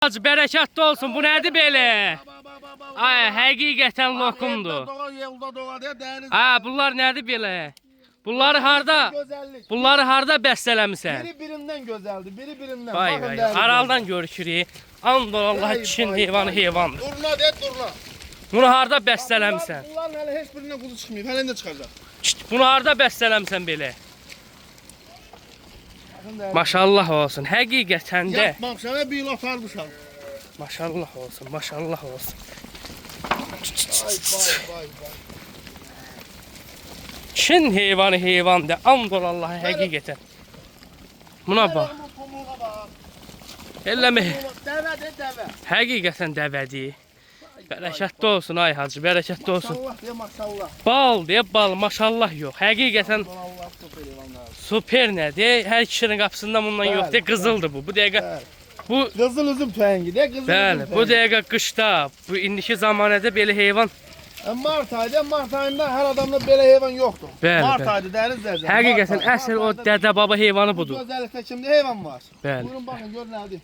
Hacı bərəkətli olsun. Bu nədir belə? Ay, həqiqətən lokumdur. Bunlar nədir belə? Bunları harda bəstələmisən? Biri birindən gözəldir, biri birindən. Vay vay, araldan görüşürük. And Allah Çin heyvanı heyvandır. Durna de, durna. Bunu harda bəstələmisən? Bunların hələ heç birindən quzu çıxmayıb, hələ indi çıxacaq. Bunu harda bəstələmisən belə? Maşallah olsun, həqiqətən də. Yapmaq sənə bir il atarmışam. Maşallah olsun, maşallah olsun. Vay. Çin heyvanı heyvandır, and Allah'a həqiqətən. Buna bax. Eləmə. Dəvədir, dəvə. Həqiqətən dəvədir. Bərəkətli olsun ay hacı, bərəkətli olsun. Maşallah deyə maşallah. Bal deyə bal, maşallah yox. Həqiqətən Allah super heyvanlar. super nədir? Hər kişinin qapısında bundan yox deyə qızıldır bu. Bu dəqiqə bu Qızıl üzüm tüfəngi de, qızıl bəli, bu dəqiqə qışda, bu indiki zamanədə belə heyvan Mart ayında hər adamda belə heyvan yoxdur. Bəli, Mart bəli. aydı dəniz zərzə. həqiqətən əsl o dədə baba heyvanı budur. Gözəllikdə kimdə heyvan var? Bəli. Buyurun baxın gör nədir.